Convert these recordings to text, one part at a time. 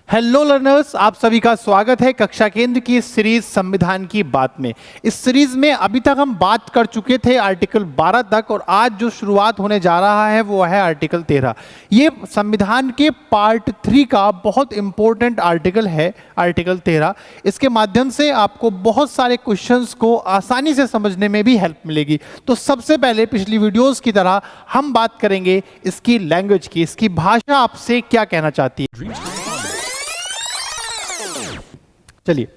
Hello learners, आप सभी का स्वागत है कक्षा केंद्र की सीरीज संविधान की बात में। इस सीरीज में अभी तक हम बात कर चुके थे आर्टिकल 12 तक और आज जो शुरुआत होने जा रहा है वो है आर्टिकल 13। ये संविधान के पार्ट 3 का बहुत इंपॉर्टेंट आर्टिकल है, आर्टिकल 13। इसके माध्यम से आपको बहुत सारे क्वेश्चंस को आसानी से समझने में भी हेल्प मिलेगी। तो सबसे पहले पिछली वीडियोज़ की तरह हम बात करेंगे इसकी लैंग्वेज की, इसकी भाषा आपसे क्या कहना चाहती है। चलिए,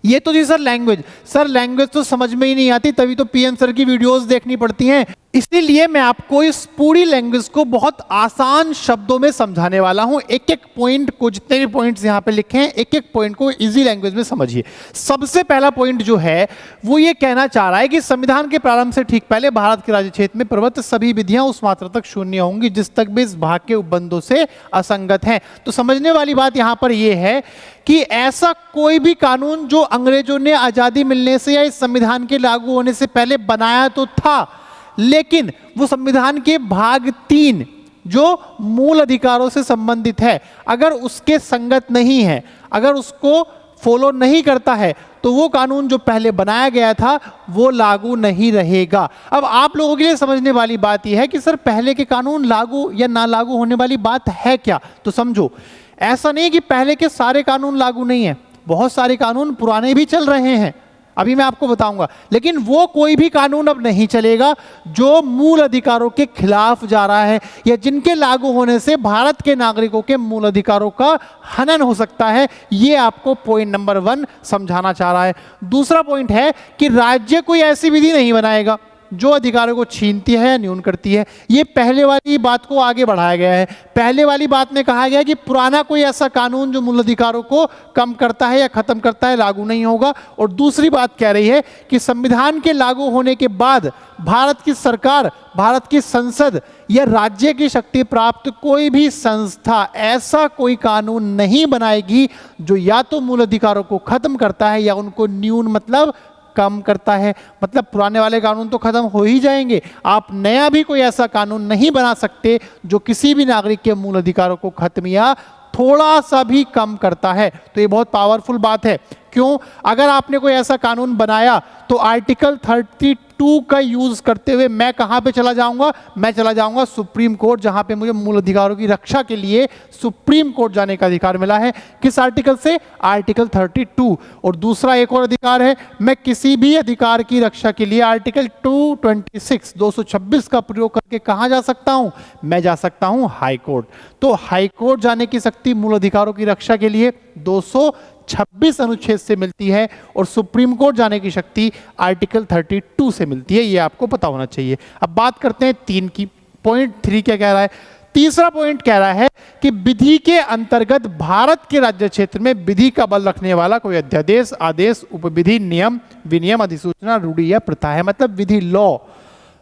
ये तो जी सर लैंग्वेज तो समझ में ही नहीं आती, तभी तो पीएम सर की वीडियोस देखनी पड़ती हैं। इसीलिए मैं आपको इस पूरी लैंग्वेज को बहुत आसान शब्दों में समझाने वाला हूं। एक एक पॉइंट को, जितने भी पॉइंट्स यहां पे लिखे हैं, एक एक पॉइंट को इजी लैंग्वेज में समझिए। सबसे पहला पॉइंट जो है वो ये कहना चाह रहा है कि संविधान के प्रारंभ से ठीक पहले भारत के राज्य क्षेत्र में प्रवृत्त सभी विधियां उस मात्रा तक शून्य होंगी जिस तक भी इस भाग के उपबंधों से असंगत हैं। तो समझने वाली बात यहां पर यह है कि ऐसा कोई भी कानून जो अंग्रेजों ने आजादी मिलने से या इस संविधान के लागू होने से पहले बनाया तो था, लेकिन वो संविधान के भाग 3 जो मूल अधिकारों से संबंधित है, अगर उसके संगत नहीं है, अगर उसको फॉलो नहीं करता है, तो वो कानून जो पहले बनाया गया था वो लागू नहीं रहेगा। अब आप लोगों के लिए समझने वाली बात यह है कि सर पहले के कानून लागू या ना लागू होने वाली बात है क्या। तो समझो, ऐसा नहीं कि पहले के सारे कानून लागू नहीं है, बहुत सारे कानून पुराने भी चल रहे हैं, अभी मैं आपको बताऊंगा। लेकिन वो कोई भी कानून अब नहीं चलेगा जो मूल अधिकारों के खिलाफ जा रहा है या जिनके लागू होने से भारत के नागरिकों के मूल अधिकारों का हनन हो सकता है। ये आपको पॉइंट नंबर 1 समझाना चाह रहा है। दूसरा पॉइंट है कि राज्य कोई ऐसी विधि नहीं बनाएगा जो अधिकारों को छीनती है या न्यून करती है। ये पहले वाली बात को आगे बढ़ाया गया है। पहले वाली बात में कहा गया कि पुराना कोई ऐसा कानून जो मूल अधिकारों को कम करता है या खत्म करता है लागू नहीं होगा। और दूसरी बात कह रही है कि संविधान के लागू होने के बाद भारत की सरकार, भारत की संसद या राज्य की शक्ति प्राप्त कोई भी संस्था ऐसा कोई कानून नहीं बनाएगी जो या तो मूल अधिकारों को खत्म करता है या उनको न्यून मतलब कम करता है। मतलब पुराने वाले कानून तो खत्म हो ही जाएंगे, आप नया भी कोई ऐसा कानून नहीं बना सकते जो किसी भी नागरिक के मूल अधिकारों को खत्म या थोड़ा सा भी कम करता है। तो ये बहुत पावरफुल बात है। क्यों? अगर आपने कोई ऐसा कानून बनाया तो आर्टिकल 32 का यूज करते हुए मैं कहां पे चला जाऊंगा? मैं चला जाऊंगा सुप्रीम कोर्ट, जहां पे मुझे मूल अधिकारों की रक्षा के लिए सुप्रीम कोर्ट जाने का अधिकार मिला है। किस आर्टिकल से? आर्टिकल 32। और दूसरा एक और अधिकार है, मैं किसी भी अधिकार की रक्षा के लिए आर्टिकल 226 का प्रयोग करके कहां जा सकता हूं? मैं जा सकता हूं हाई कोर्ट। तो हाई कोर्ट जाने की शक्ति मूल अधिकारों की रक्षा के लिए 226 अनुच्छेद से मिलती है और सुप्रीम कोर्ट जाने की शक्ति आर्टिकल 32 से मिलती है। ये आपको पता होना चाहिए। अब बात करते हैं 3 की। पॉइंट 3 क्या कह रहा है? तीसरा पॉइंट कह रहा है कि विधि के अंतर्गत भारत के राज्य क्षेत्र में विधि का बल रखने वाला कोई अध्यादेश, आदेश, उपविधि, नियम, विनियम, अधिसूचना, रूढ़ि या प्रथा है। मतलब विधि,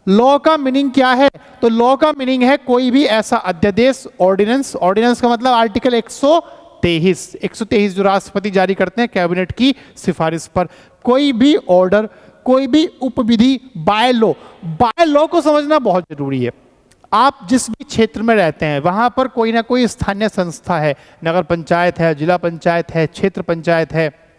लॉ का मीनिंग क्या है? तो लॉ का मीनिंग है कोई भी ऐसा अध्यादेश, ऑर्डिनेंस का मतलब आर्टिकल 123 जो राष्ट्रपति जारी करते हैं कैबिनेट की सिफारिश पर, कोई भी ऑर्डर, कोई भी उपविधि, बाय लॉ को समझना बहुत जरूरी है। आप जिस भी क्षेत्र में रहते हैं वहां पर कोई ना कोई स्थानीय संस्था है, नगर पंचायत है, जिला पंचायत है, क्षेत्र पंचायत है,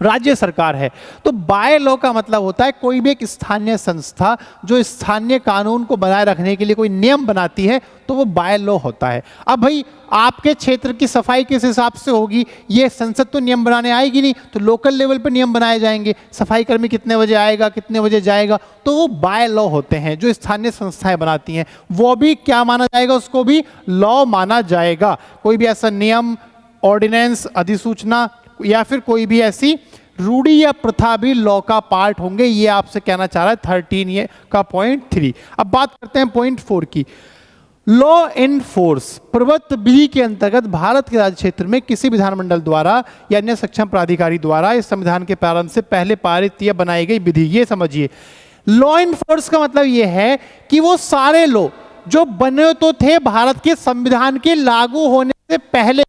राज्य सरकार है। तो बाय लॉ का मतलब होता है कोई भी एक स्थानीय संस्था जो स्थानीय कानून को बनाए रखने के लिए कोई नियम बनाती है, तो वो बाय लॉ होता है। अब भाई आपके क्षेत्र की सफाई किस हिसाब से होगी? ये संसद तो नियम बनाने आएगी नहीं, तो लोकल लेवल पे नियम बनाए जाएंगे। सफाई कर्मी कितने बजे आएगा, कितने बजे जाएगा, तो वो बाय लॉ होते हैं जो स्थानीय संस्थाएं बनाती हैं। वो भी क्या माना जाएगा? उसको भी लॉ माना जाएगा। कोई भी ऐसा नियम, ऑर्डिनेंस, अधिसूचना या फिर कोई भी ऐसी रूढ़ि या प्रथा भी लॉ का पार्ट होंगे। ये आपसे कहना चाह रहा है 13 ये का पॉइंट 3। अब बात करते हैं पॉइंट 4 की। लॉ इन फोर्स, प्रवृत्त विधि के अंतर्गत भारत के राज्य क्षेत्र में किसी विधानमंडल द्वारा या अन्य सक्षम प्राधिकारी द्वारा इस संविधान के प्रारंभ से पहले पारित या बनाई गई विधि। ये समझिए, लॉ इन फोर्स का मतलब ये है कि वो सारे लॉ जो बने तो थे भारत के संविधान के लागू होने से पहले,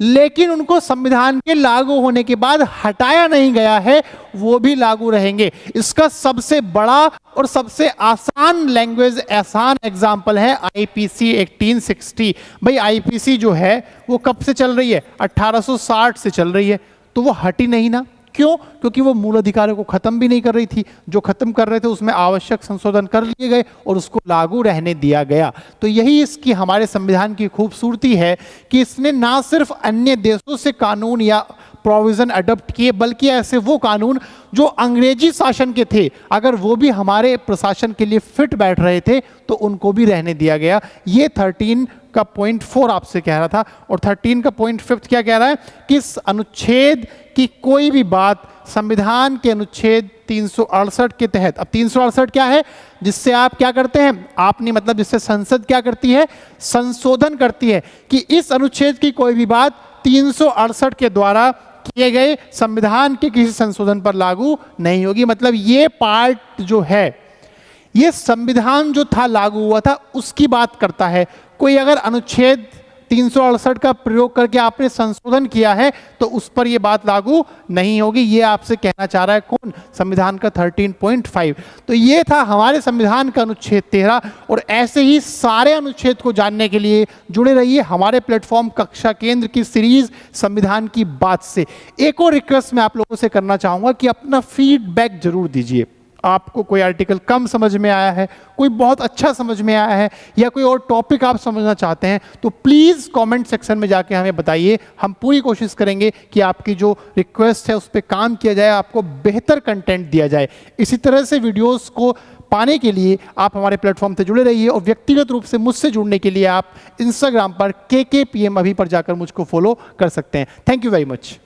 लेकिन उनको संविधान के लागू होने के बाद हटाया नहीं गया है, वो भी लागू रहेंगे। इसका सबसे बड़ा और सबसे आसान लैंग्वेज आसान एग्जाम्पल है आईपीसी 1860। भाई आईपीसी जो है वो कब से चल रही है? 1860 से चल रही है, तो वो हटी नहीं ना। क्यों? क्योंकि वो मूल अधिकारों को खत्म भी नहीं कर रही थी। जो खत्म कर रहे थे उसमें आवश्यक संशोधन कर लिए गए और उसको लागू रहने दिया गया। तो यही इसकी हमारे संविधान की खूबसूरती है कि इसने ना सिर्फ अन्य देशों से कानून या प्रोविजन अडॉप्ट किए, बल्कि ऐसे वो कानून जो अंग्रेजी शासन के थे, अगर वो भी हमारे प्रशासन के लिए फिट बैठ रहे थे तो उनको भी रहने दिया गया। ये 13 का पॉइंट 4 आपसे कह रहा था। और 13 का पॉइंट 5 क्या कह रहा है कि इस अनुच्छेद की कोई भी बात संविधान के अनुच्छेद 368 के तहत, अब 368 क्या है? जिससे आप क्या करते हैं, आपने मतलब जिससे संसद क्या करती है? संशोधन करती है, कि इस अनुच्छेद की कोई भी बात 368 के द्वारा किए गए संविधान के किसी संशोधन पर लागू नहीं होगी। मतलब ये पार्ट जो है, ये संविधान जो था लागू हुआ था उसकी बात करता है। कोई अगर अनुच्छेद 368 का प्रयोग करके आपने संशोधन किया है तो उस पर यह बात लागू नहीं होगी। ये आपसे कहना चाह रहा है कौन? संविधान का 13.5। तो ये था हमारे संविधान का अनुच्छेद 13। और ऐसे ही सारे अनुच्छेद को जानने के लिए जुड़े रहिए हमारे प्लेटफॉर्म कक्षा केंद्र की सीरीज संविधान की बात से। एक और रिक्वेस्ट मैं आप लोगों से करना चाहूँगा कि अपना फीडबैक जरूर दीजिए। आपको कोई आर्टिकल कम समझ में आया है, कोई बहुत अच्छा समझ में आया है, या कोई और टॉपिक आप समझना चाहते हैं, तो प्लीज़ कमेंट सेक्शन में जाके हमें बताइए। हम पूरी कोशिश करेंगे कि आपकी जो रिक्वेस्ट है उस पर काम किया जाए, आपको बेहतर कंटेंट दिया जाए। इसी तरह से वीडियोस को पाने के लिए आप हमारे प्लेटफॉर्म से जुड़े रहिए। और व्यक्तिगत रूप से मुझसे जुड़ने के लिए आप इंस्टाग्राम पर KKPM अभी पर जाकर मुझको फॉलो कर सकते हैं। Thank you very much.